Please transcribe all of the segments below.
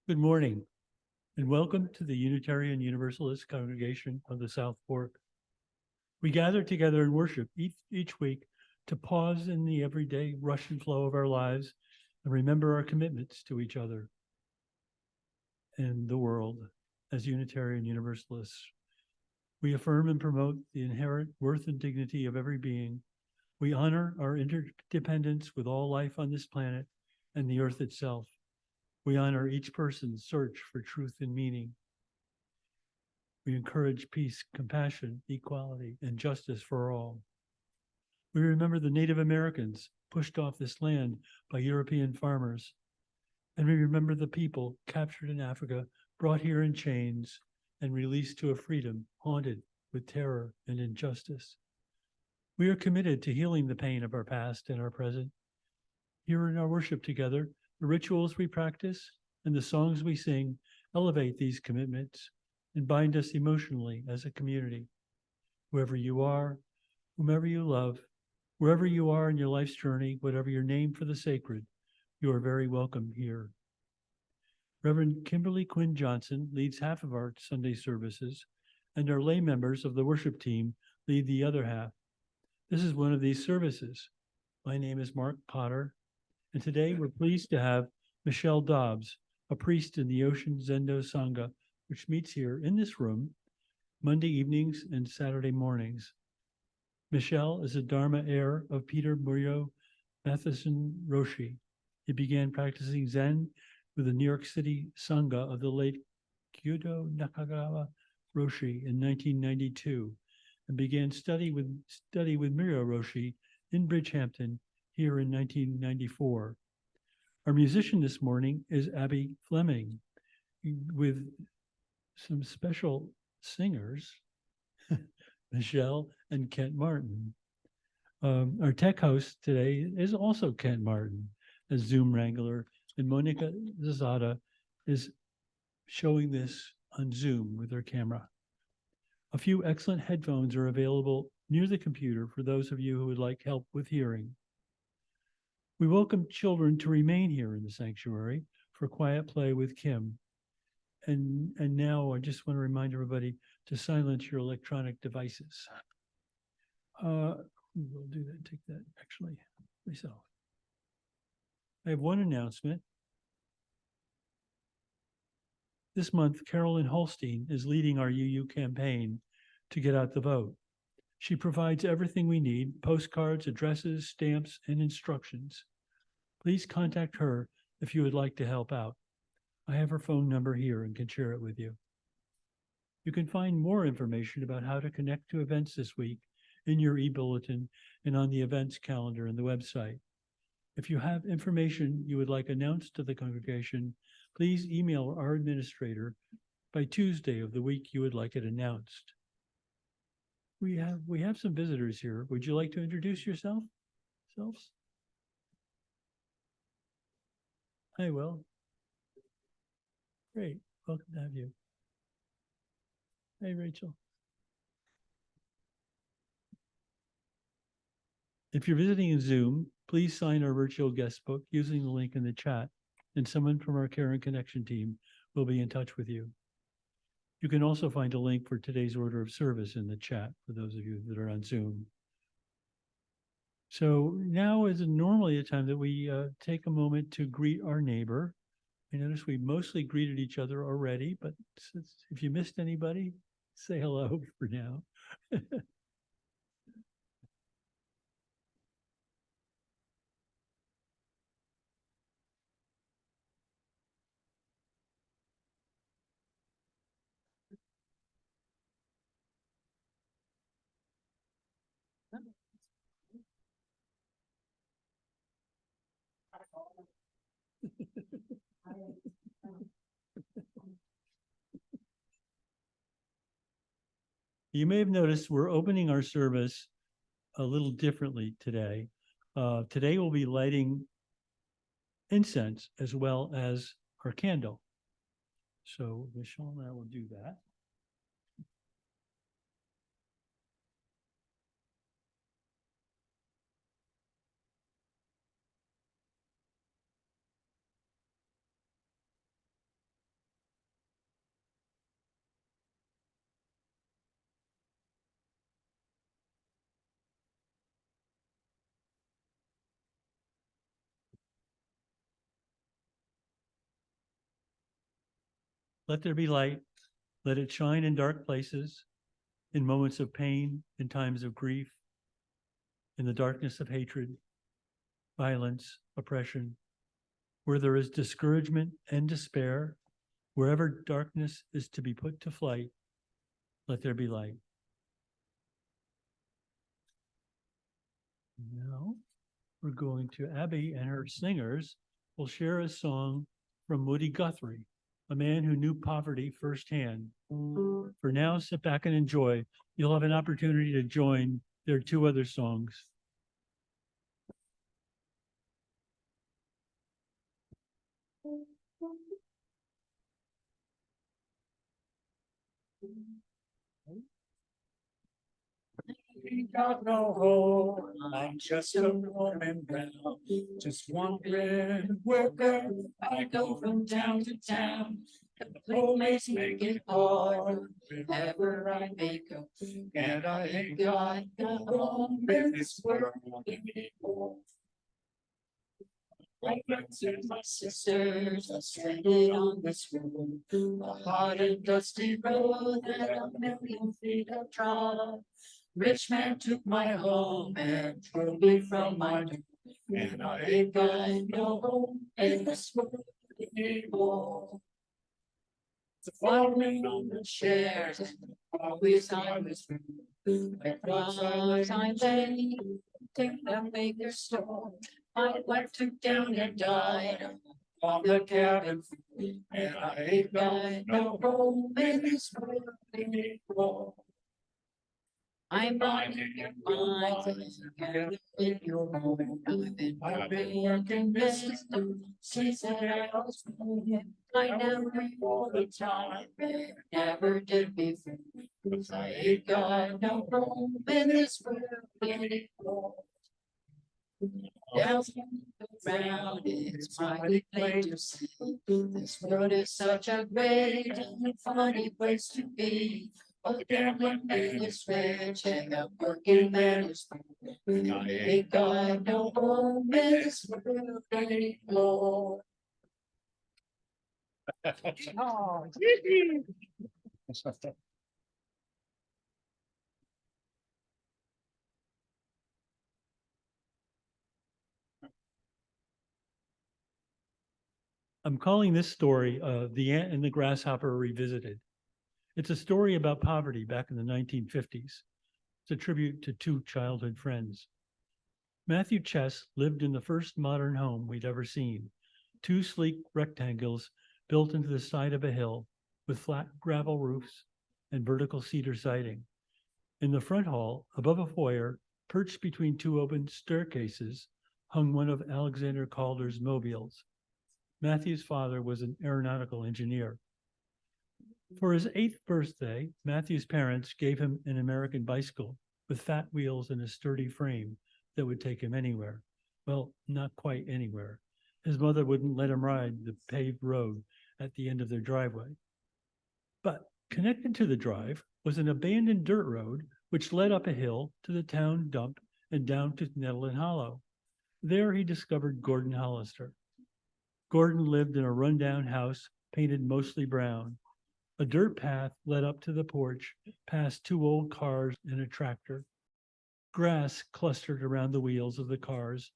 Good morning and welcome to the Unitarian Universalist Congregation of the South Fork. We gather together and worship each week to pause in the everyday rush and flow of our lives and remember our commitments to each other and the world as Unitarian Universalists. We affirm and promote the inherent worth and dignity of every being. We honor our interdependence with all life on this planet and the earth itself. We honor each person's search for truth and meaning. We encourage peace, compassion, equality, and justice for all. We remember the Native Americans pushed off this land by European farmers. And we remember the people captured in Africa, brought here in chains, and released to a freedom haunted with terror and injustice. We are committed to healing the pain of our past and our present. Here in our worship together, the rituals we practice and the songs we sing elevate these commitments and bind us emotionally as a community. Whoever you are, whomever you love, wherever you are in your life's journey, whatever your name for the sacred, you are very welcome here. Reverend Kimberly Quinn Johnson leads half of our Sunday services, and our lay members of the worship team lead the other half. This is one of these services. My name is Mark Potter, and today we're pleased to have Michelle Dobbs, a priest in the Ocean Zendo Sangha, which meets here in this room Monday evenings and Saturday mornings. Michelle is a Dharma heir of Peter Muryo Matheson Roshi. He began practicing Zen with the New York City Sangha of the late Kyoto Nakagawa Roshi in 1992 and began study with Muryo Roshi in Bridgehampton here in 1994. Our musician this morning is Abby Fleming with some special singers, Michelle and Kent Martin. Our tech host today is also Kent Martin, a Zoom wrangler, and Monica Zazada is showing this on Zoom with her camera. A few excellent headphones are available near the computer for those of you who would like help with hearing. We welcome children to remain here in the sanctuary for quiet play with Kim. And now I just want to remind everybody to silence your electronic devices. We'll do that, take that actually myself. I have one announcement. This month, Carolyn Holstein is leading our UU campaign to get out the vote. She provides everything we need: postcards, addresses, stamps, and instructions. Please contact her if you would like to help out. I have her phone number here and can share it with you. You can find more information about how to connect to events this week in your e-bulletin and on the events calendar in the website. If you have information you would like announced to the congregation, please email our administrator by Tuesday of the week you would like it announced. We have some visitors here. Would you like to introduce yourselves? Hi, Will. Great. Welcome to have you. Hey, Rachel. If you're visiting in Zoom, please sign our virtual guest book using the link in the chat, and someone from our Care and Connection team will be in touch with you. You can also find a link for today's order of service in the chat for those of you that are on Zoom. So now is normally a time that we take a moment to greet our neighbor. I notice we mostly greeted each other already, but if you missed anybody, say hello for now. You may have noticed we're opening our service a little differently today. Today we'll be lighting incense as well as our candle. So Michelle and I will do that. Let there be light. Let it shine in dark places, in moments of pain, in times of grief, in the darkness of hatred, violence, oppression, where there is discouragement and despair, wherever darkness is to be put to flight, let there be light. Now we're going to Abby, and her singers will share a song from Woody Guthrie, a man who knew poverty firsthand. For now, sit back and enjoy. You'll have an opportunity to join their two other songs. Ain't got no home, I'm just a roaming round, just wandering worker. I go from town to town, and the playmates make it hard wherever I make up. And I ain't got no home in this world anymore. My friends and my sisters are stranded on this road, a hard and dusty road that a million feet have trod. Rich man took my home and threw me from my door, and I ain't got no home in this world anymore. The farming on the shares, always I was because I lay, think they'll make their store. My wife took down and died on the cabin floor, and I ain't got no home in this world anymore. I'm minding your minds and in your home. I've been working this since I was born. I never all the time, never did before. Cause I ain't got no home in this world anymore. Down around, it's mighty plain to see. This world is such a great and funny place to be. A gambling man is rich and a working man is poor. I ain't got no home in this world anymore. Oh, I'm calling this story The Ant and the Grasshopper Revisited. It's a story about poverty back in the 1950s. It's a tribute to two childhood friends. Matthew Chess lived in the first modern home we'd ever seen, two sleek rectangles built into the side of a hill with flat gravel roofs and vertical cedar siding. In the front hall, above a foyer, perched between two open staircases, hung one of Alexander Calder's mobiles. Matthew's father was an aeronautical engineer. For his 8th birthday, Matthew's parents gave him an American bicycle with fat wheels and a sturdy frame that would take him anywhere. Well, not quite anywhere. His mother wouldn't let him ride the paved road at the end of their driveway. But connected to the drive was an abandoned dirt road which led up a hill to the town dump and down to Nettleton Hollow. There he discovered Gordon Hollister. Gordon lived in a rundown house painted mostly brown. A dirt path led up to the porch, past two old cars and a tractor. Grass clustered around the wheels of the cars,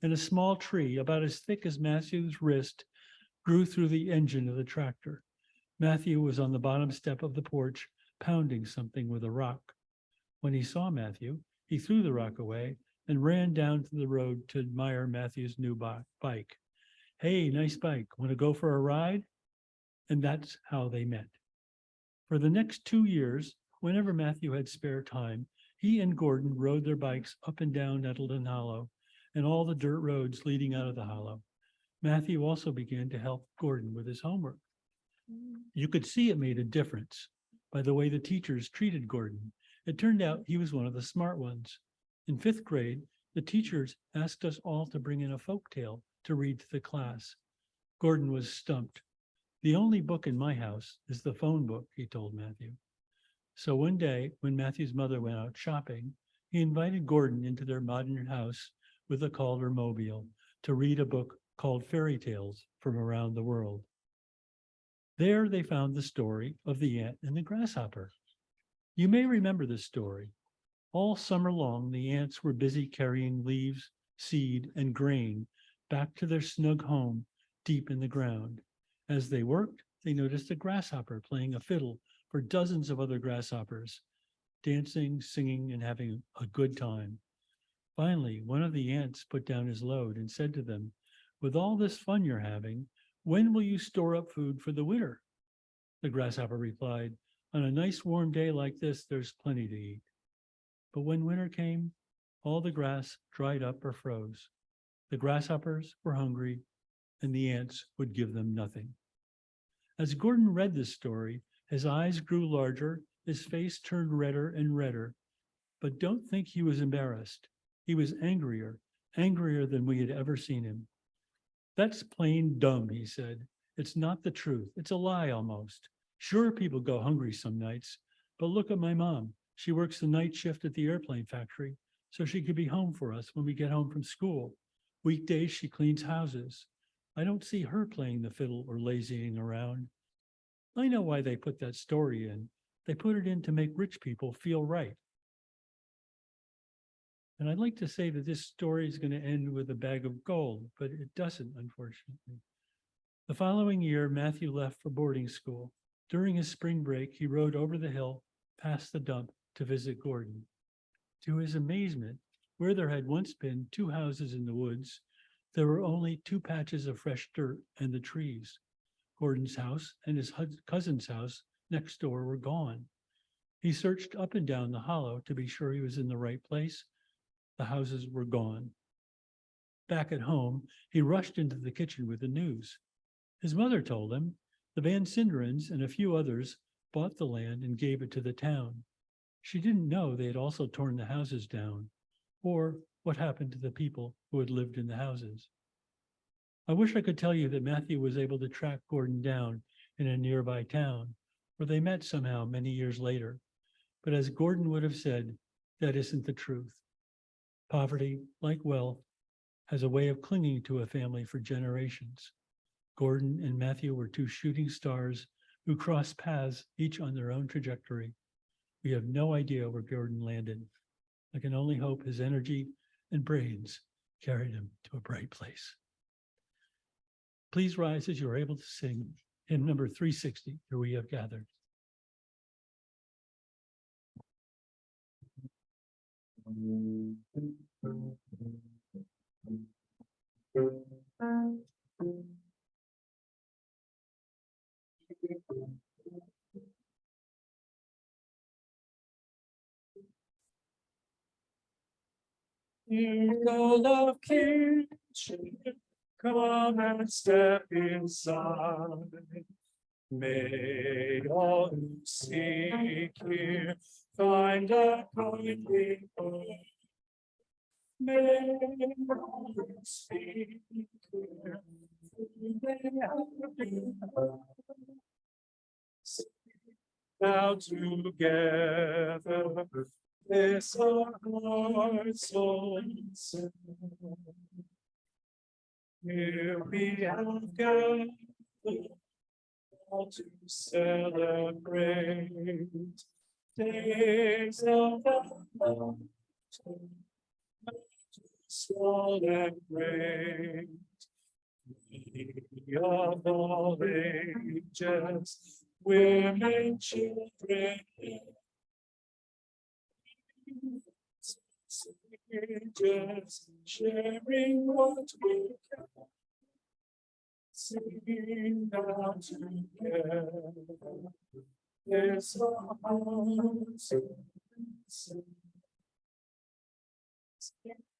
and a small tree about as thick as Matthew's wrist grew through the engine of the tractor. Matthew was on the bottom step of the porch, pounding something with a rock. When he saw Matthew, he threw the rock away and ran down to the road to admire Matthew's new bike. Hey, nice bike. Want to go for a ride? And that's how they met. For the next 2 years, whenever Matthew had spare time, he and Gordon rode their bikes up and down Nettleton Hollow and all the dirt roads leading out of the hollow. Matthew also began to help Gordon with his homework. You could see it made a difference by the way the teachers treated Gordon. It turned out he was one of the smart ones. In 5th grade, the teachers asked us all to bring in a folk tale to read to the class. Gordon was stumped. The only book in my house is the phone book, he told Matthew. So one day, when Matthew's mother went out shopping, he invited Gordon into their modern house with a Calder mobile to read a book called Fairy Tales from Around the World. There they found the story of the ant and the grasshopper. You may remember this story. All summer long, the ants were busy carrying leaves, seed, and grain back to their snug home deep in the ground. As they worked, they noticed a grasshopper playing a fiddle for dozens of other grasshoppers, dancing, singing, and having a good time. Finally, one of the ants put down his load and said to them, "With all this fun you're having, when will you store up food for the winter?" The grasshopper replied, "On a nice warm day like this, there's plenty to eat." But when winter came, all the grass dried up or froze. The grasshoppers were hungry, and the ants would give them nothing. As Gordon read this story, his eyes grew larger, his face turned redder and redder. But don't think he was embarrassed. He was angrier than we had ever seen him. "That's plain dumb," he said. "It's not the truth. It's a lie almost. Sure, people go hungry some nights, but look at my mom. She works the night shift at the airplane factory, so she could be home for us when we get home from school. Weekdays, she cleans houses. I don't see her playing the fiddle or lazying around. I know why they put that story in. They put it in to make rich people feel right." And I'd like to say that this story is going to end with a bag of gold, but it doesn't, unfortunately. The following year, Matthew left for boarding school. During his spring break, he rode over the hill past the dump to visit Gordon. To his amazement, where there had once been 2 houses in the woods, there were only 2 patches of fresh dirt and the trees. Gordon's house and his cousin's house next door were gone. He searched up and down the hollow to be sure he was in the right place. The houses were gone. Back at home, he rushed into the kitchen with the news. His mother told him the Van Cinderans and a few others bought the land and gave it to the town. She didn't know they had also torn the houses down, or what happened to the people who had lived in the houses. I wish I could tell you that Matthew was able to track Gordon down in a nearby town, where they met somehow many years later. But as Gordon would have said, that isn't the truth. Poverty, like wealth, has a way of clinging to a family for generations. Gordon and Matthew were 2 shooting stars who crossed paths, each on their own trajectory. We have no idea where Gordon landed. I can only hope his energy and brains carried him to a bright place. Please rise as you are able to sing hymn number 360, Here We Have Gathered. Eagle of kinship, come and step inside. May all who seek here find a kindly home. May all who seek here now together, this our hearts own song. Here we have gathered all to celebrate days of the mountain, small and great. We of all ages, women, children, sages, sharing what we can, singing now together. There's a heart's together.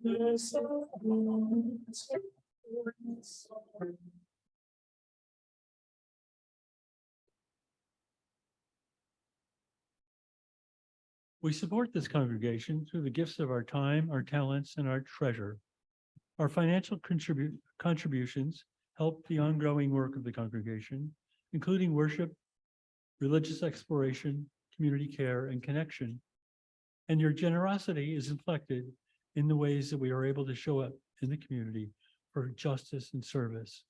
We support this congregation through the gifts of our time, our talents, and our treasure. Our financial contributions help the ongoing work of the congregation, including worship, religious exploration, community care, and connection. And your generosity is reflected in the ways that we are able to show up in the community for justice and service.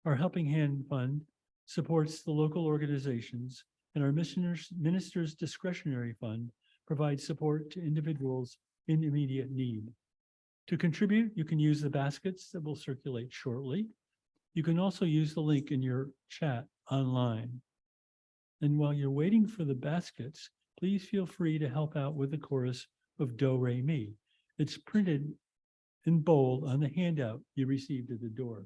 Our Helping Hand Fund supports the local organizations, and our ministers' discretionary fund provides support to individuals in immediate need. To contribute, you can use the baskets that will circulate shortly. You can also use the link in your chat online. And while you're waiting for the baskets, please feel free to help out with the chorus of Do Re Mi. It's printed in bold on the handout you received at the door.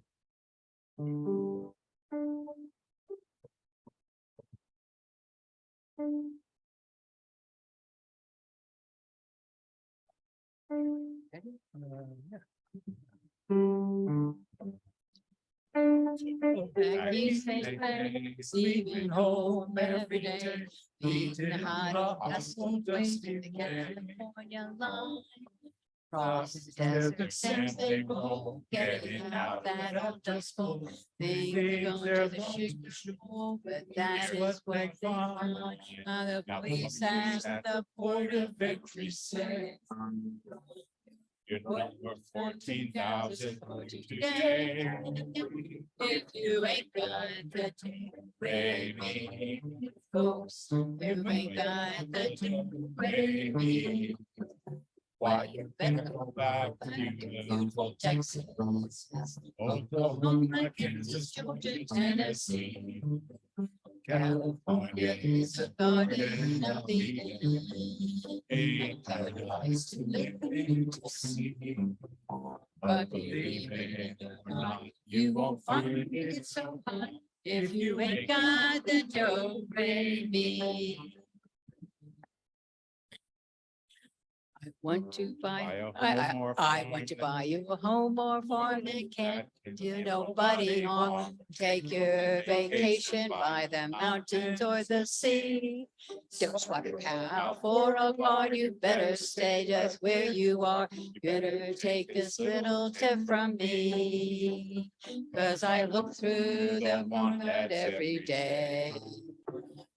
Leaving home every day, leaving high hustle, wasting the California line. Cross the desert sands they roll, getting out that old dust bowl. They go to the shore, but that is what they find. The police ask the port of entry say. You're worth 14,000 today. If you ain't got the gravy, folks, you ain't got the gravy. Why you better go back to beautiful Texas, Oklahoma, Kansas, Georgia, Tennessee. California is a garden of Eden, a paradise to live in to see. But believe it or not, you won't find it so hot if you ain't got the dough, baby. I want to buy I want to buy you a home or farm that can't do nobody harm. Take your vacation by the mountains or the sea. Don't swap your cow for a car, you better stay just where you are. You better take this little tip from me, 'cause I look through the market every day.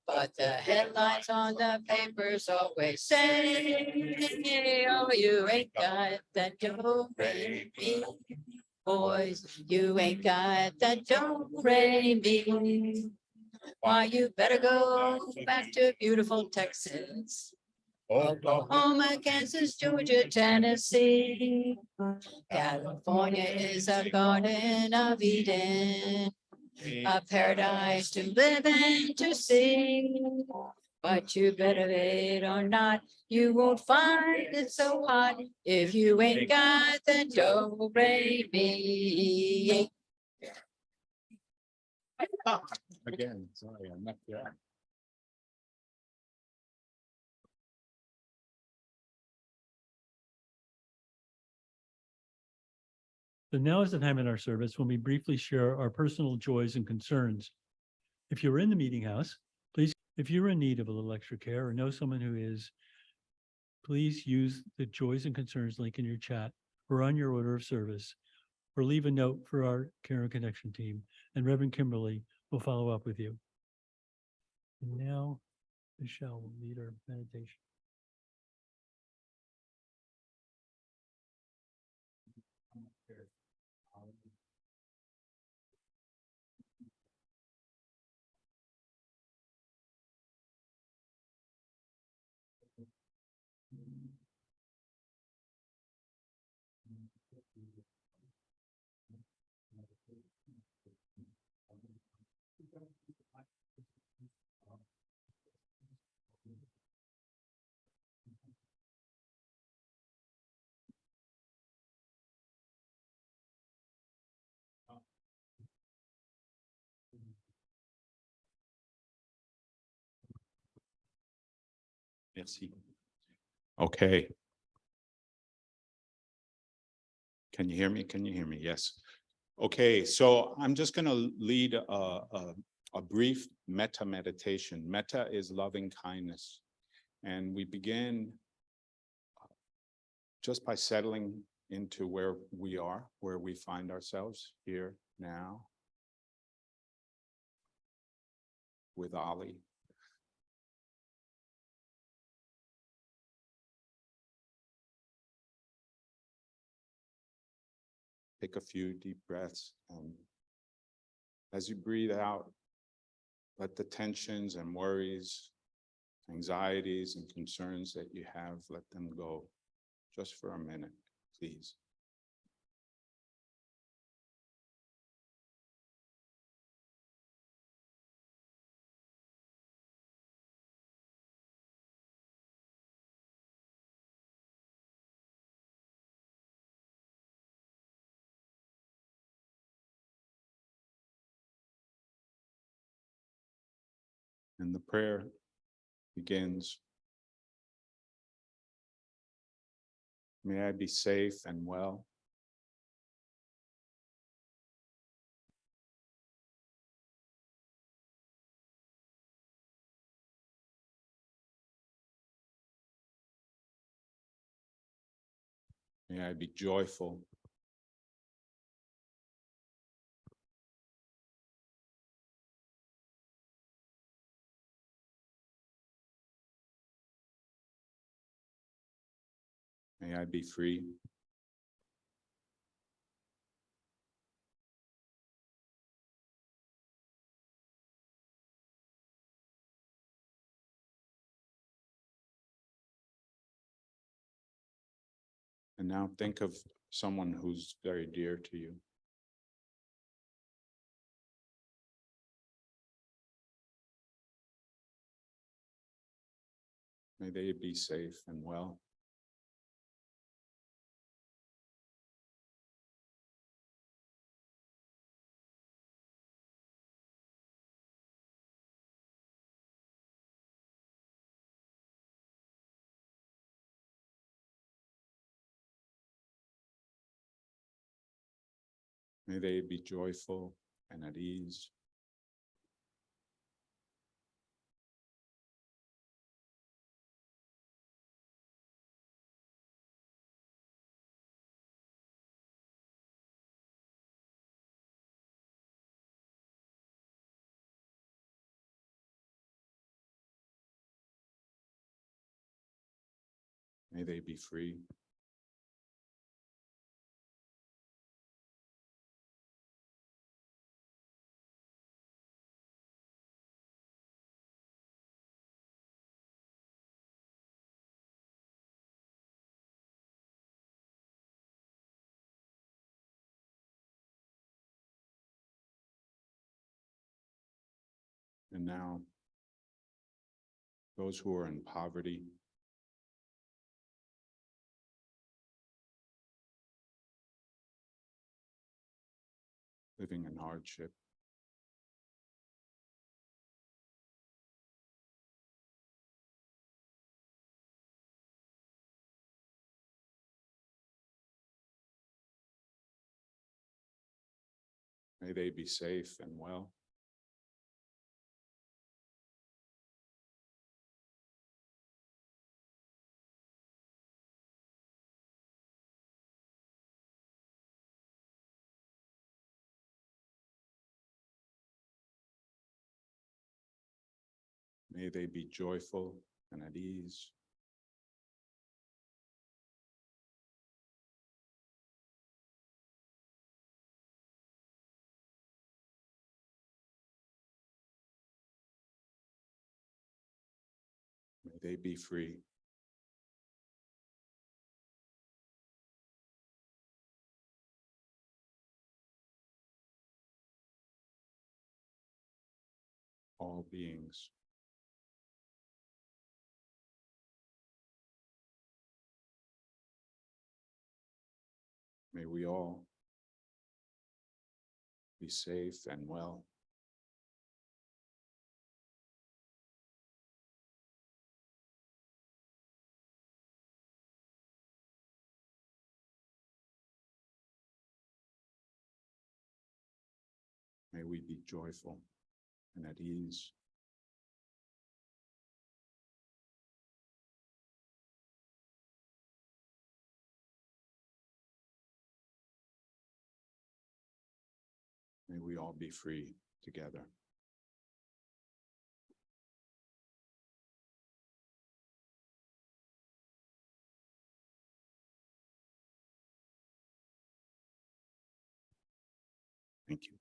But the headlines on the papers always say, oh, you ain't got that dough, baby. Boys, you ain't got that dough, baby. Why, you better go back to beautiful Texas, Oklahoma, Kansas, Georgia, Tennessee. California is a garden of Eden, a paradise to live and to see. But you better wait or not, you won't find it so hot if you ain't got the dough, baby. Again, sorry, I'm not there. So now is the time in our service when we briefly share our personal joys and concerns. If you're in the meeting house, please, if you're in need of a little extra care or know someone who is, please use the joys and concerns link in your chat or on your order of service, or leave a note for our Care and Connection team, and Reverend Kimberly will follow up with you. And now Michelle will lead our meditation. Merci. Okay. Can you hear me? Can you hear me? Yes. Okay, so I'm just going to lead a brief metta meditation. Metta is loving kindness. And we begin just by settling into where we are, where we find ourselves here now with Ali. Take a few deep breaths, and as you breathe out, let the tensions and worries, anxieties and concerns that you have, let them go just for a minute, please. And the prayer begins. May I be safe and well. May I be joyful. May I be free. And now think of someone who's very dear to you. May they be safe and well. May they be joyful and at ease. May they be free. And now, those who are in poverty, living in hardship, may they be safe and well. May they be joyful and at ease. May they be free. All beings. May we all be safe and well. May we be joyful and at ease. May we all be free together. Thank you.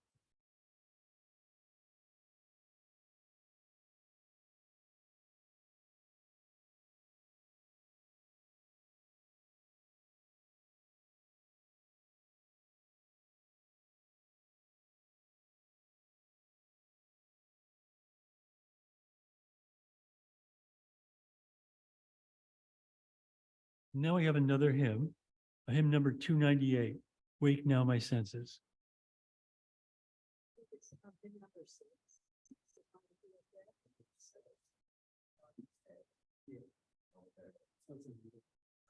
Now we have another hymn, a hymn number 298, Wake Now My Senses.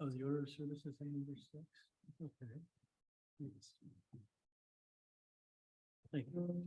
Oh, the order of service is number 6? Okay. Yes. Thank you.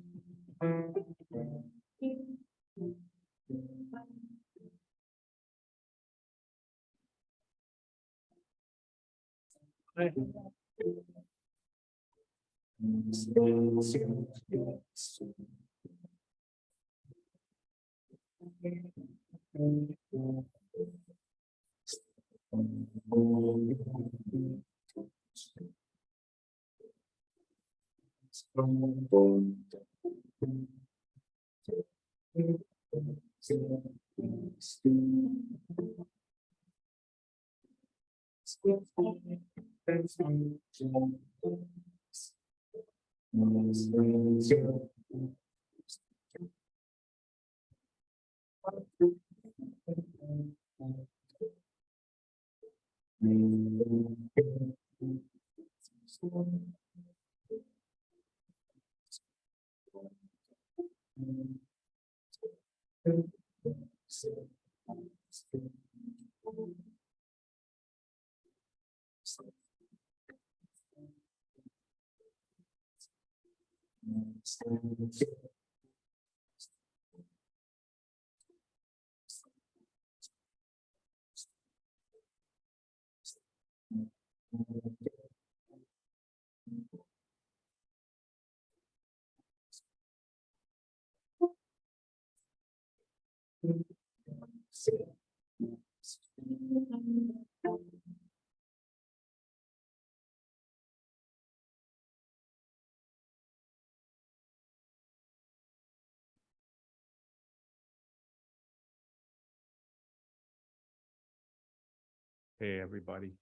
Hey, everybody,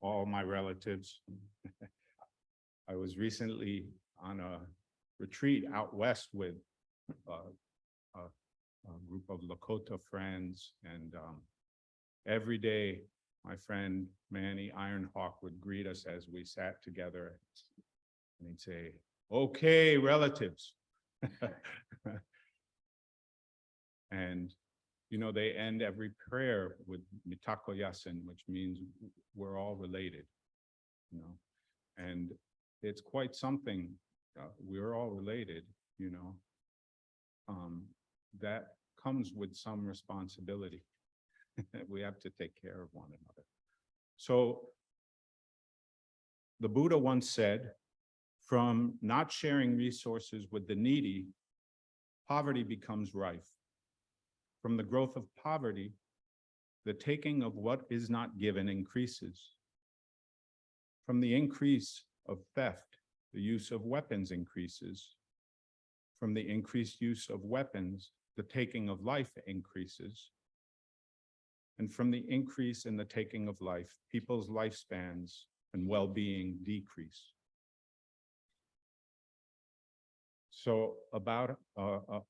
all my relatives. I was recently on a retreat out west with a group of Lakota friends, and every day my friend Manny Ironhawk would greet us as we sat together, and he'd say, "Okay, relatives." And you know, they end every prayer with mitako yasin, which means we're all related, you know, and it's quite something. We're all related, you know. That comes with some responsibility. We have to take care of one another. So the Buddha once said, from not sharing resources with the needy, poverty becomes rife. From the growth of poverty, the taking of what is not given increases. From the increase of theft, the use of weapons increases. From the increased use of weapons, the taking of life increases. And from the increase in the taking of life, people's lifespans and well-being decrease. So about a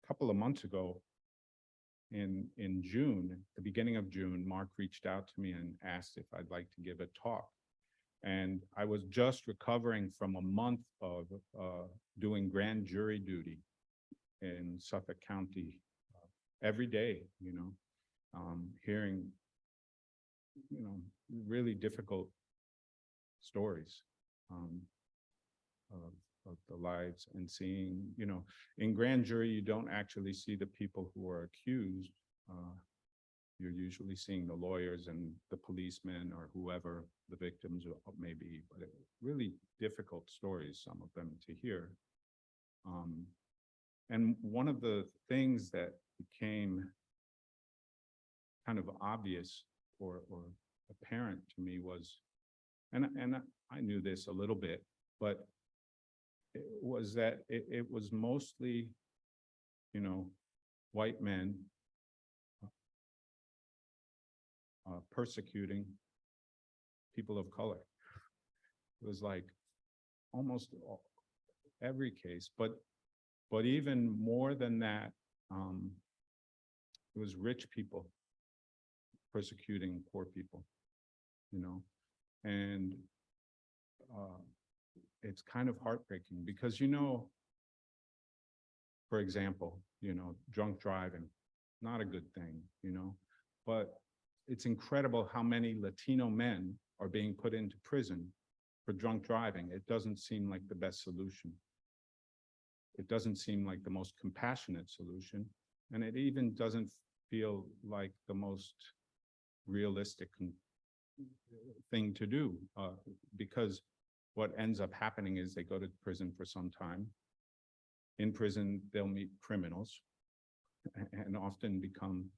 couple of months ago, in June, the beginning of June, Mark reached out to me and asked if I'd like to give a talk. And I was just recovering from a month of doing grand jury duty in Suffolk County every day, you know, hearing, you know, really difficult stories of of the lives and seeing, in grand jury, you don't actually see the people who are accused. You're usually seeing the lawyers and the policemen or whoever the victims may be, but really difficult stories, some of them, to hear. And one of the things that became kind of obvious or apparent to me was, and I knew this a little bit, but it was that it was mostly, white men persecuting people of color. It was like almost every case, but even more than that, it was rich people persecuting poor people, and it's kind of heartbreaking because, for example, drunk driving, not a good thing, but it's incredible how many Latino men are being put into prison for drunk driving. It doesn't seem like the best solution. It doesn't seem like the most compassionate solution. And it even doesn't feel like the most realistic thing to do, because what ends up happening is they go to prison for some time. In prison, they'll meet criminals and often become,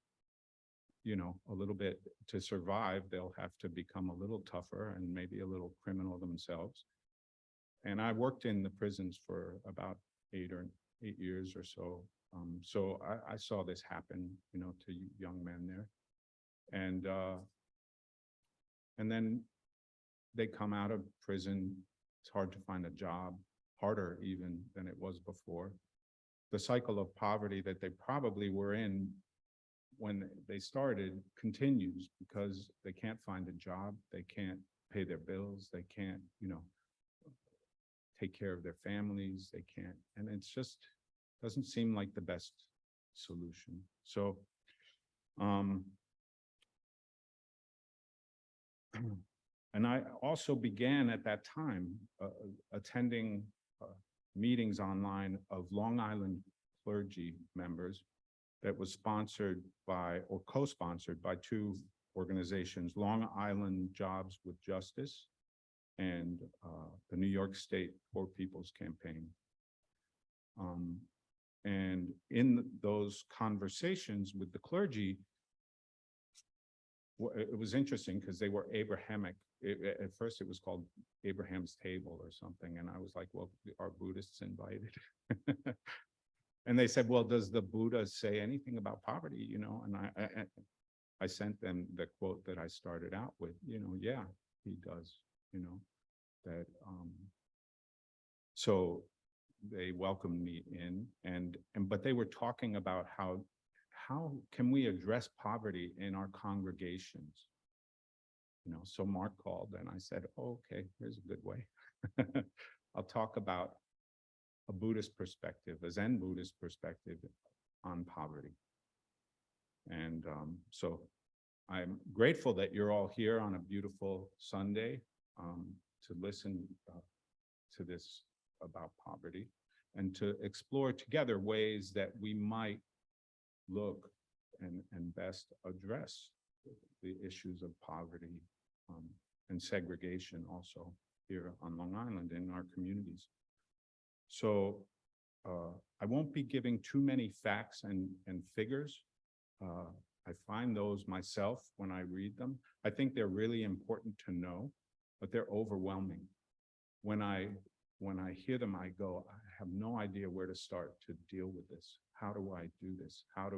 a little bit, to survive, they'll have to become a little tougher and maybe a little criminal themselves. And I worked in the prisons for about 8 years or so. So I saw this happen, to young men there. And then they come out of prison. It's hard to find a job, harder even than it was before. The cycle of poverty that they probably were in when they started continues because they can't find a job, they can't pay their bills, they can't, take care of their families, they can't, and it's just doesn't seem like the best solution. So, and I also began at that time attending meetings online of Long Island clergy members that was sponsored by or co-sponsored by 2 organizations, Long Island Jobs with Justice and the New York State Poor People's Campaign. And in those conversations with the clergy, it was interesting because they were Abrahamic. At first it was called Abraham's Table or something. And I was like, well, are Buddhists invited? And they said, well, does the Buddha say anything about poverty? And I sent them the quote that I started out with, yeah, he does, that, so they welcomed me in but they were talking about how can we address poverty in our congregations? So Mark called and I said, oh, okay, here's a good way. I'll talk about a Buddhist perspective, a Zen Buddhist perspective on poverty. And so I'm grateful that you're all here on a beautiful Sunday to listen to this about poverty and to explore together ways that we might look and best address the issues of poverty and segregation also here on Long Island in our communities. So I won't be giving too many facts and figures. I find those myself when I read them. I think they're really important to know, but they're overwhelming. When I hear them, I go, I have no idea where to start to deal with this. How do I do this? How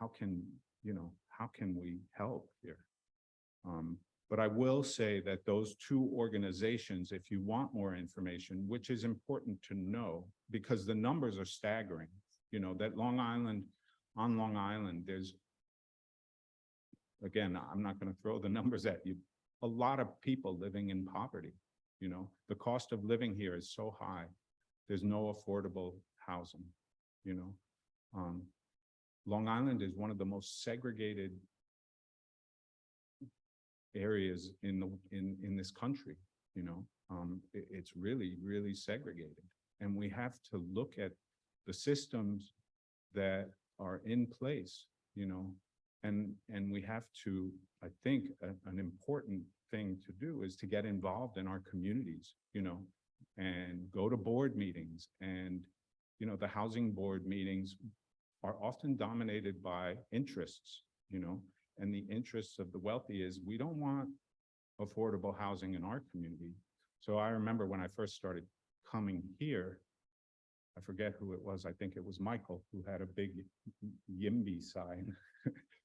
can we help here? But I will say that those 2 organizations, if you want more information, which is important to know because the numbers are staggering, that on Long Island, there's, again, I'm not going to throw the numbers at you, a lot of people living in poverty. The cost of living here is so high. There's no affordable housing, Long Island is one of the most segregated areas in this country. It's really, really segregated. And we have to look at the systems that are in place, and we have to, I think, an important thing to do is to get involved in our communities, and go to board meetings. And, the housing board meetings are often dominated by interests, and the interests of the wealthy is we don't want affordable housing in our community. So I remember when I first started coming here, I forget who it was. I think it was Michael who had a big YIMBY sign.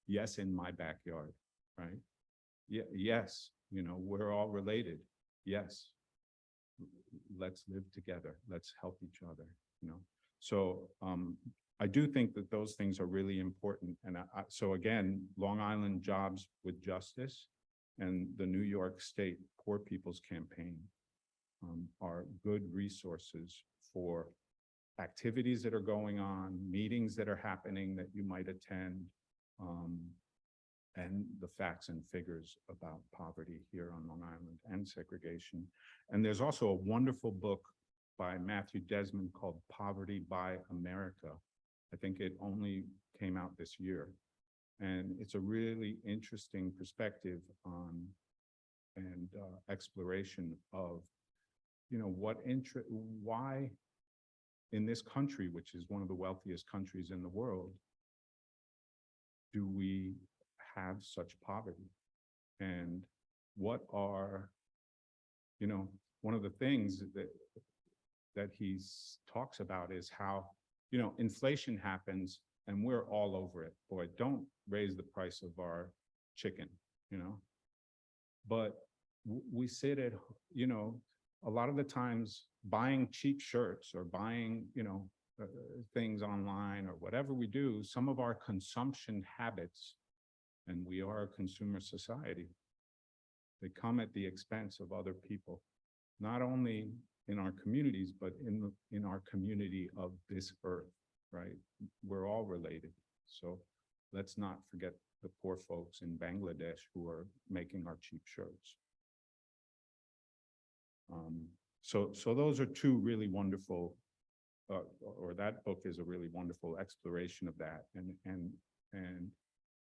Yes, in my backyard, right? Yeah, yes, we're all related. Yes, let's live together. Let's help each other. So I do think that those things are really important. And so again, Long Island Jobs with Justice and the New York State Poor People's Campaign are good resources for activities that are going on, meetings that are happening that you might attend, and the facts and figures about poverty here on Long Island and segregation. And there's also a wonderful book by Matthew Desmond called Poverty by America. I think it only came out this year. And it's a really interesting perspective on and exploration of, why in this country, which is one of the wealthiest countries in the world, do we have such poverty? And what are, one of the things that he talks about is how, inflation happens and we're all over it. Boy, don't raise the price of our chicken, but we sit at, a lot of the times buying cheap shirts or buying, things online or whatever we do, some of our consumption habits, and we are a consumer society, they come at the expense of other people, not only in our communities, but in our community of this earth, right? We're all related. So let's not forget the poor folks in Bangladesh who are making our cheap shirts. So those are two really wonderful, or that book is a really wonderful exploration of that and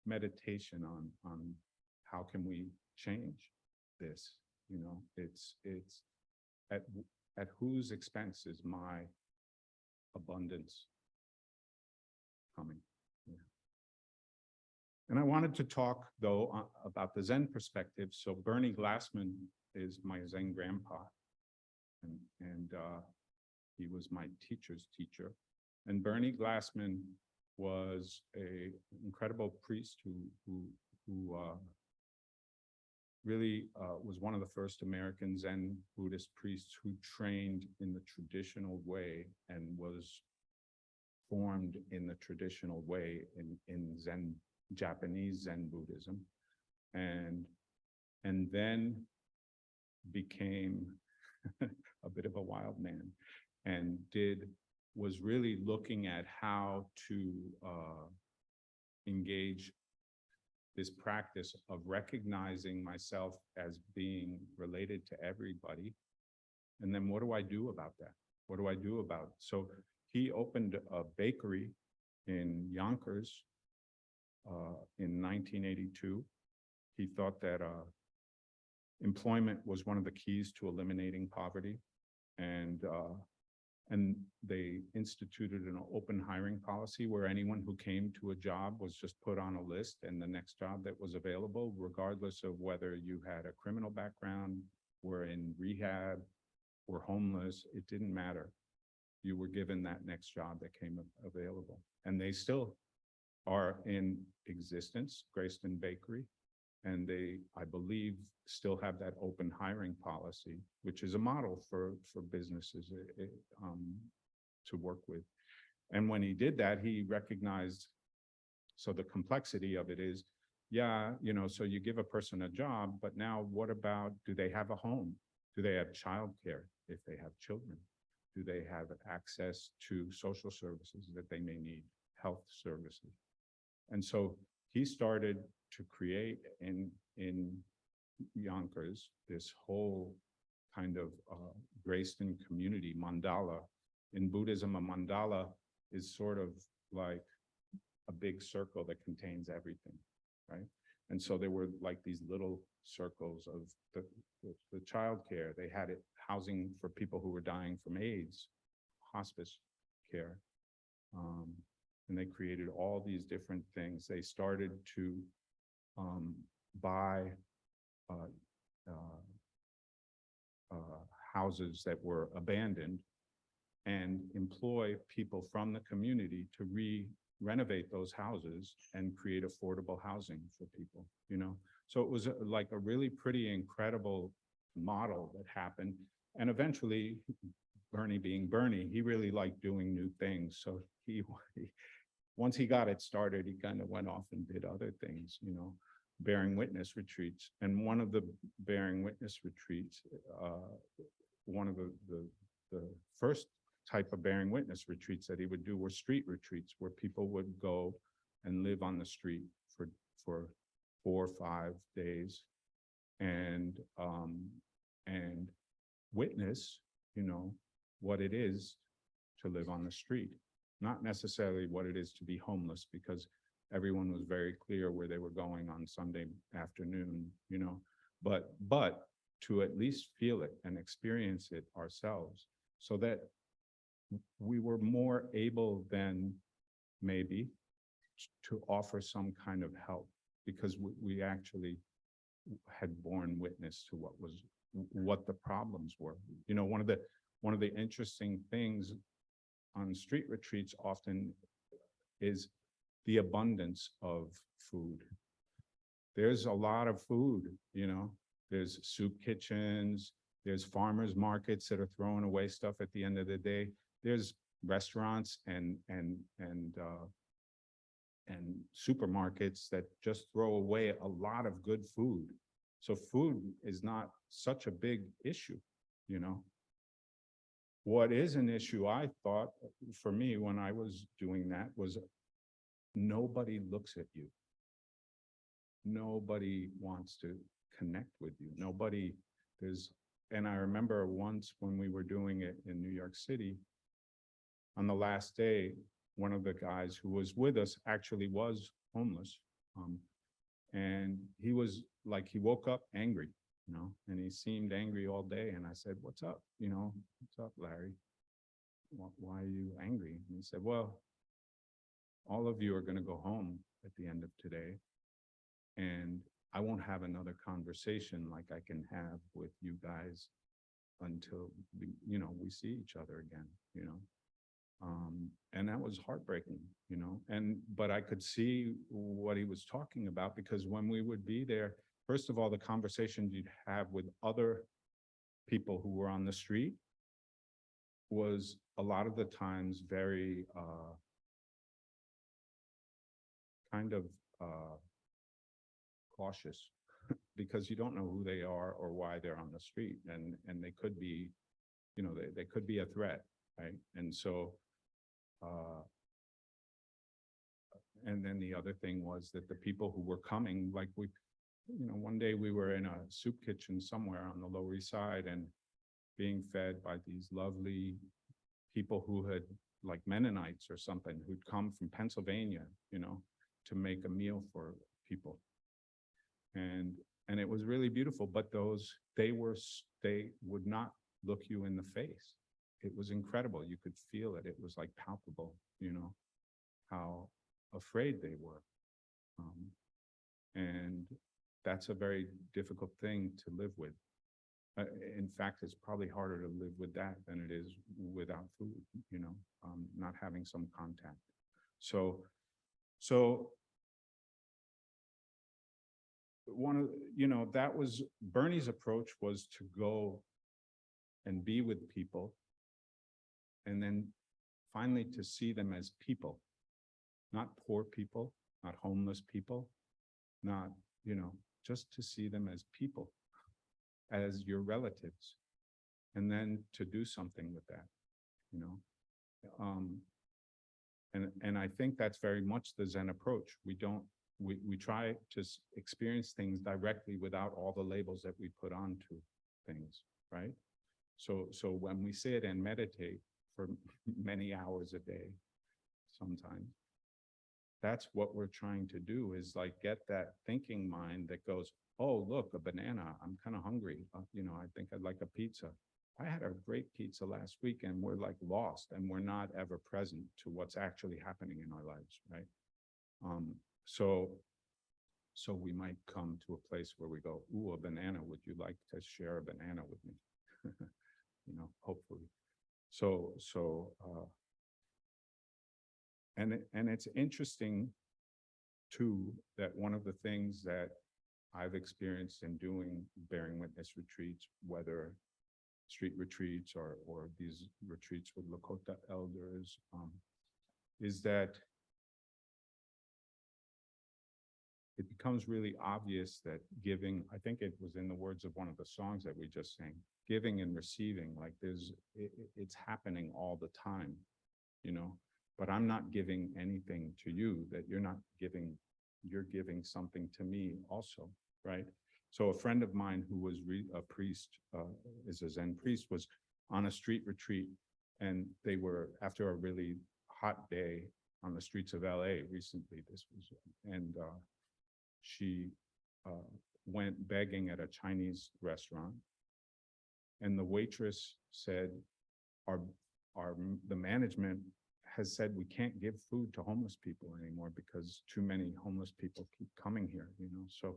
meditation on how can we change this. It's at whose expense is my abundance coming. Yeah. And I wanted to talk though about the Zen perspective. So Bernie Glassman is my Zen grandpa, and he was my teacher's teacher. And Bernie Glassman was an incredible priest who really was one of the first American Zen Buddhist priests who trained in the traditional way and was formed in the traditional way in Zen, Japanese Zen Buddhism, and then became a bit of a wild man and was really looking at how to engage this practice of recognizing myself as being related to everybody. And then what do I do about that? What do I do about it? So he opened a bakery in Yonkers in 1982. He thought that employment was one of the keys to eliminating poverty. And they instituted an open hiring policy where anyone who came to a job was just put on a list, and the next job that was available, regardless of whether you had a criminal background, were in rehab, were homeless, it didn't matter. You were given that next job that came available. And they still are in existence, Greyston Bakery. And they, I believe, still have that open hiring policy, which is a model for businesses to work with. And when he did that, he recognized, so the complexity of it is, yeah, so you give a person a job, but now what about, do they have a home? Do they have childcare if they have children? Do they have access to social services that they may need, health services? And so he started to create in Yonkers this whole kind of Greyston community mandala in Buddhism, a mandala is sort of like a big circle that contains everything, right? And so there were like these little circles of the childcare. They had it housing for people who were dying from AIDS, hospice care. And they created all these different things. They started to buy houses that were abandoned and employ people from the community to renovate those houses and create affordable housing for people, you know? So it was like a really pretty incredible model that happened. And eventually, Bernie being Bernie, he really liked doing new things. So once he got it started, he kind of went off and did other things, you know, bearing witness retreats. And one of the bearing witness retreats, one of the first type of bearing witness retreats that he would do were street retreats, where people would go and live on the street for 4 or 5 days and witness, you know, what it is to live on the street, not necessarily what it is to be homeless, because everyone was very clear where they were going on Sunday afternoon, you know, but to at least feel it and experience it ourselves, so that we were more able than maybe to offer some kind of help, because we actually had borne witness to what the problems were. You know, one of the interesting things on street retreats often is the abundance of food. There's a lot of food, you know, there's soup kitchens, there's farmers markets that are throwing away stuff at the end of the day. There's restaurants and supermarkets that just throw away a lot of good food. So food is not such a big issue, you know. What is an issue, I thought, for me, when I was doing that, was nobody looks at you. Nobody wants to connect with you. And I remember once when we were doing it in New York City, on the last day, one of the guys who was with us actually was homeless. And he was like, he woke up angry, you know, and he seemed angry all day. And I said, "What's up? You know, what's up, Larry? Why are you angry?" And he said, "Well, all of you are going to go home at the end of today. And I won't have another conversation like I can have with you guys until we see each other again, you know." And that was heartbreaking, you know, but I could see what he was talking about, because when we would be there, first of all, the conversations you'd have with other people who were on the street was a lot of the times very kind of cautious, because you don't know who they are or why they're on the street, and they could be, you know, they could be a threat, right? And so and then the other thing was that the people who were coming, like one day we were in a soup kitchen somewhere on the Lower East Side and being fed by these lovely people who had, like Mennonites or something, who'd come from Pennsylvania, you know, to make a meal for people. And it was really beautiful, but they would not look you in the face. It was incredible. You could feel it. It was like palpable, you know, how afraid they were. And that's a very difficult thing to live with. In fact, it's probably harder to live with that than it is without food, you know, not having some contact. So that was Bernie's approach, was to go and be with people, and then finally to see them as people, not poor people, not homeless people, not, you know, just to see them as people, as your relatives, and then to do something with that, you know. And I think that's very much the Zen approach. We try to experience things directly without all the labels that we put onto things, right? So when we sit and meditate for many hours a day sometimes. That's what we're trying to do, is like get that thinking mind that goes, oh, look, a banana. I'm kind of hungry. I think I'd like a pizza. I had a great pizza last week, and we're like lost, and we're not ever present to what's actually happening in our lives, right? So we might come to a place where we go, ooh, a banana. Would you like to share a banana with me? Hopefully. And it's interesting too, that one of the things that I've experienced in doing bearing witness retreats, whether street retreats or these retreats with Lakota elders, is that it becomes really obvious that giving, I think it was in the words of one of the songs that we just sang, giving and receiving, like it's happening all the time, but I'm not giving anything to you that you're not giving, you're giving something to me also, right? So a friend of mine who was a priest, is a Zen priest, was on a street retreat, and they were, after a really hot day on the streets of LA recently, and she went begging at a Chinese restaurant, and the waitress said, the management has said we can't give food to homeless people anymore because too many homeless people keep coming here, so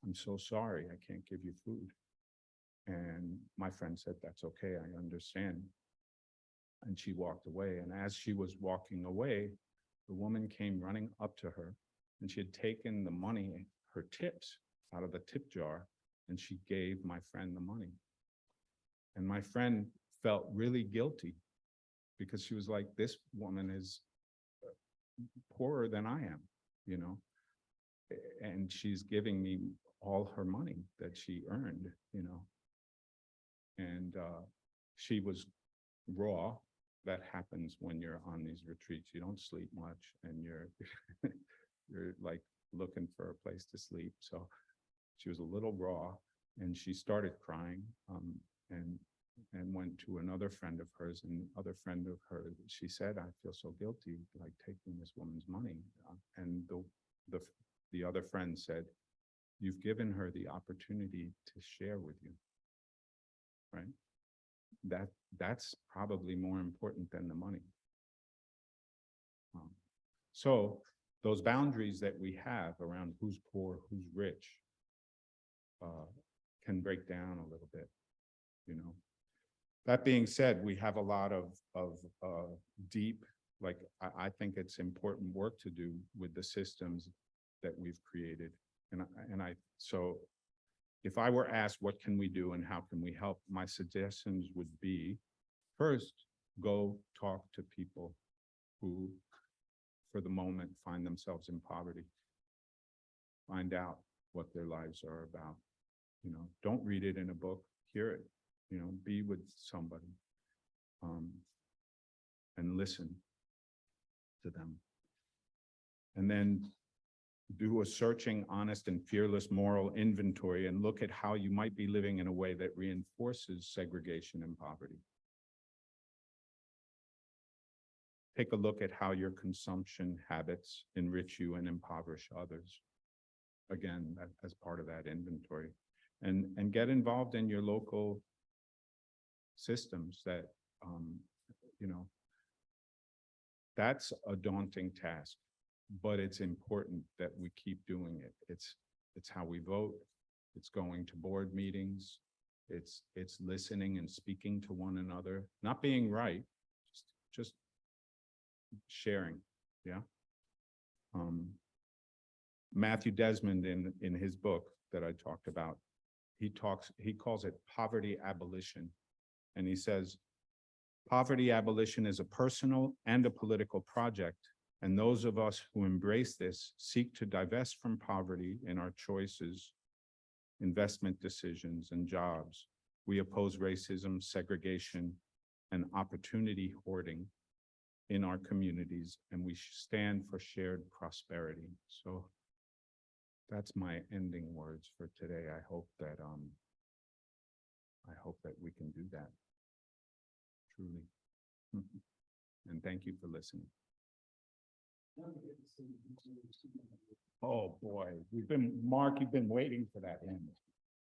I'm so sorry, I can't give you food. And my friend said, that's okay, I understand. And she walked away. And as she was walking away, the woman came running up to her, and she had taken the money, her tips, out of the tip jar, and she gave my friend the money. And my friend felt really guilty because she was like, this woman is poorer than I am, and she's giving me all her money that she earned, and she was raw. That happens when you're on these retreats. You don't sleep much, and you're like looking for a place to sleep. So she was a little raw, and she started crying, and went to another friend of hers, and other friend of hers, she said, I feel so guilty, like taking this woman's money. And the other friend said, you've given her the opportunity to share with you, right? That's probably more important than the money. So those boundaries that we have around who's poor, who's rich, can break down a little bit, That being said, we have a lot of deep, like, I think it's important work to do with the systems that we've created. So if I were asked, what can we do and how can we help? My suggestions would be, first, go talk to people who, for the moment, find themselves in poverty. Find out what their lives are about. Don't read it in a book, hear it. Be with somebody, and listen to them. And then do a searching, honest, and fearless moral inventory and look at how you might be living in a way that reinforces segregation and poverty. Take a look at how your consumption habits enrich you and impoverish others. Again, as part of that inventory. And get involved in your local systems that, that's a daunting task, but it's important that we keep doing it. It's how we vote. It's going to board meetings. It's listening and speaking to one another, not being right, just sharing. Yeah. Matthew Desmond in his book that I talked about, he calls it poverty abolition. And he says, poverty abolition is a personal and a political project, and those of us who embrace this seek to divest from poverty in our choices, investment decisions, and jobs. We oppose racism, segregation, and opportunity hoarding in our communities, and we stand for shared prosperity. So that's my ending words for today. I hope that we can do that. Truly. and thank you for listening. Oh, boy, Mark, you've been waiting for that hymn.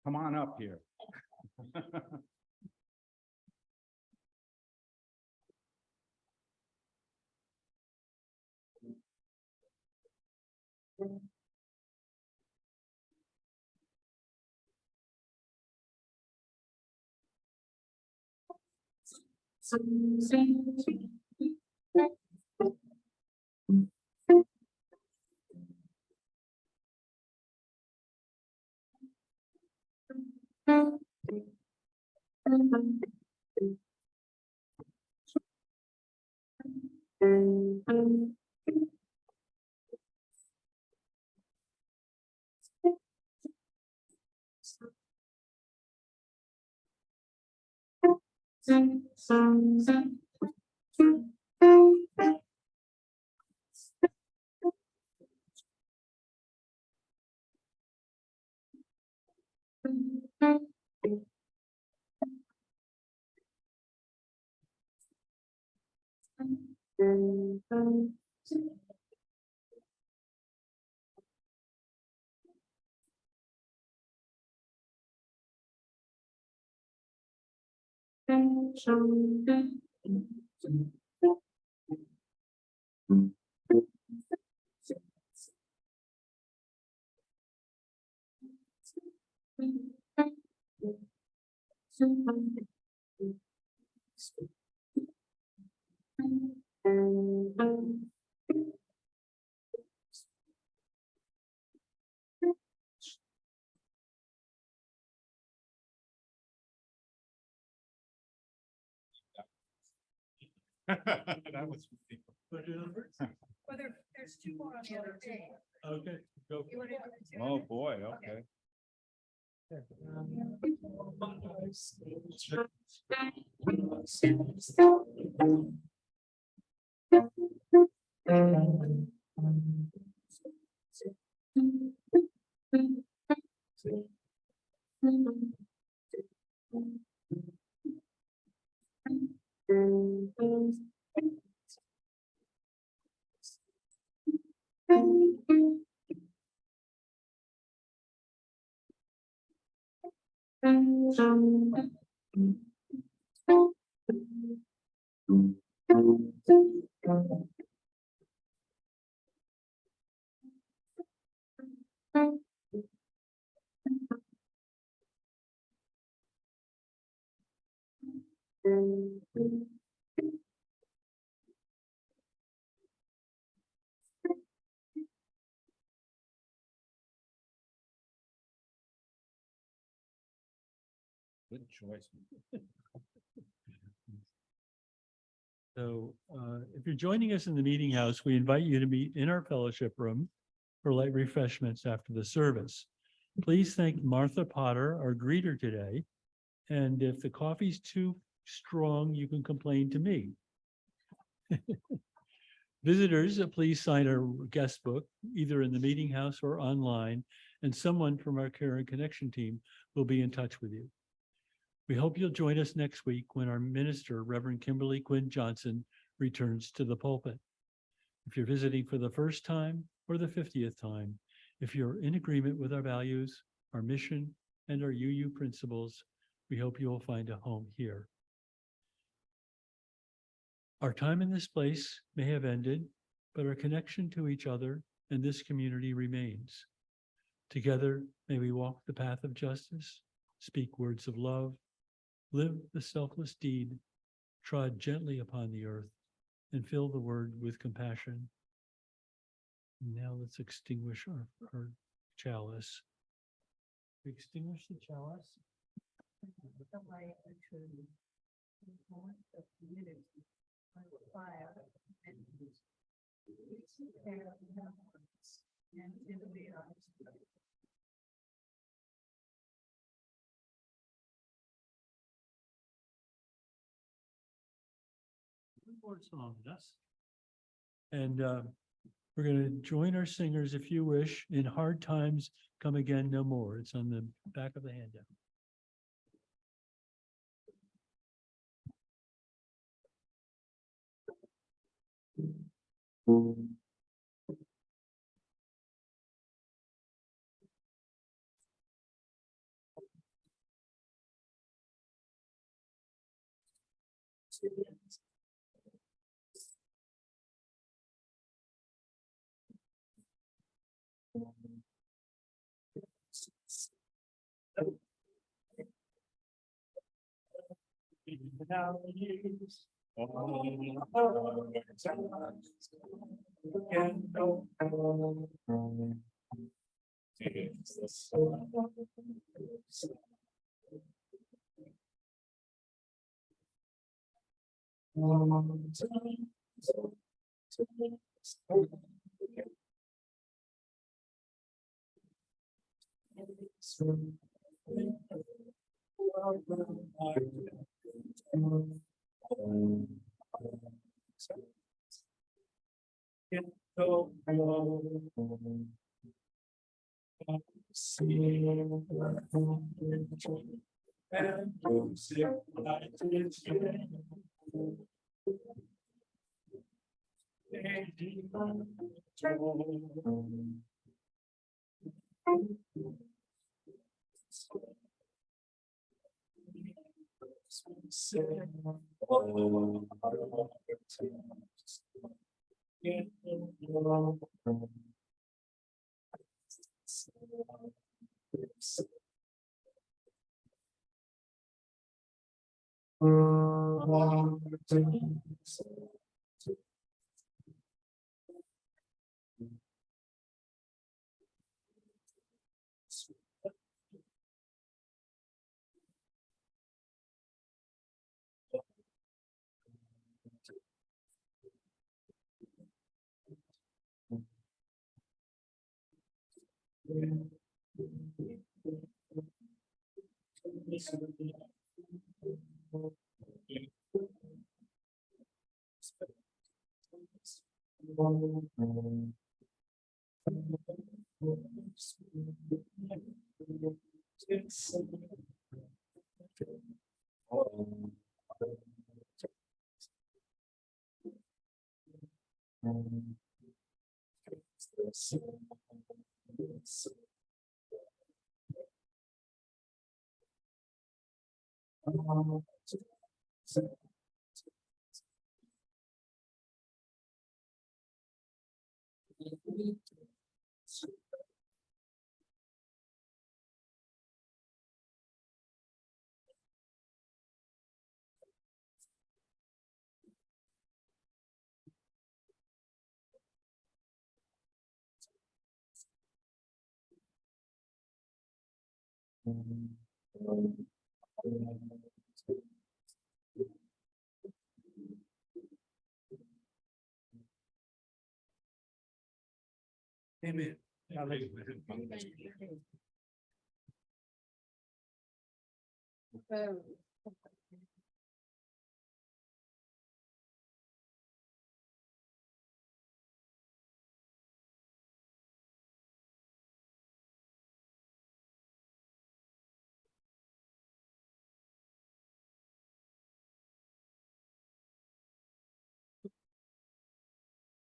Come on up here. That was. Wanna do them first? Well, there's two more on the other day. Okay, go. You want to do the two? Oh, boy, okay. Good choice. So if you're joining us in the meeting house, we invite you to meet in our fellowship room for light refreshments after the service. Please thank Martha Potter, our greeter today. And if the coffee's too strong, you can complain to me. Visitors, please sign our guest book, either in the meeting house or online, and someone from our Care and Connection team will be in touch with you. We hope you'll join us next week when our minister, Reverend Kimberly Quinn Johnson, returns to the pulpit. If you're visiting for the first time or the 50th time, if you're in agreement with our values, our mission, and our UU principles, we hope you will find a home here. Our time in this place may have ended, but our connection to each other and this community remains. Together, may we walk the path of justice, speak words of love, live the selfless deed, trod gently upon the earth, and fill the word with compassion. Now let's extinguish our chalice. Extinguish the chalice. The light to the community by fire and in the eyes. More song, yes. And we're going to join our singers, if you wish, in Hard Times Come Again No More. It's on the back of the handout. Amen.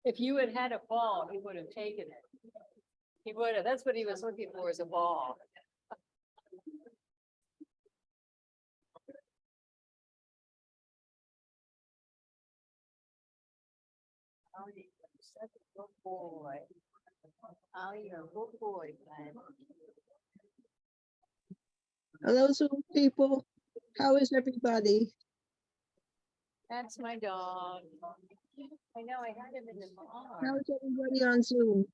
If you had had a ball, he would have taken it. He would have, that's what he was looking for, is a ball. Oh, you're such a good boy. Oh, you're a good boy, man. Hello, Zoom people. How is everybody? That's my dog. I know, I had him in the car. How is everybody on Zoom?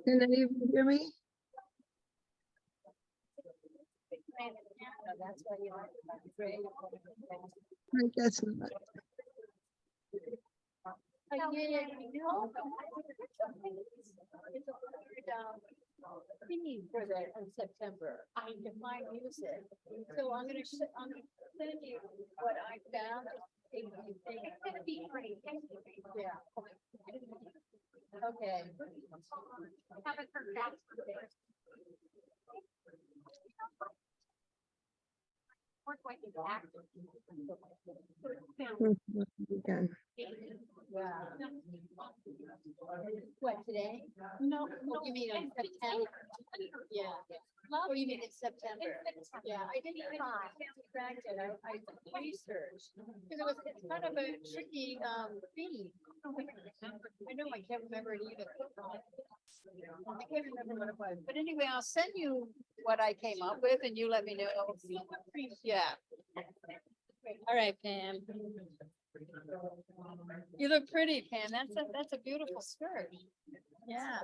Can any of you hear me? That's why you like to pray. I guess not. Thinking for that in September, I define music, so I'm gonna send you what I found. It's gonna be great. Yeah. Okay. Haven't heard back from Again. What, today? No, no, you mean in September? Yeah. Oh, you mean in September? Yeah, I didn't even track it. I researched. Because it's kind of a tricky, theme. I know, I can't remember it either. I can't remember what it was, but anyway, I'll send you what I came up with and you let me know. Yeah. All right, Pam. You look pretty, Pam. That's a beautiful skirt. Yeah.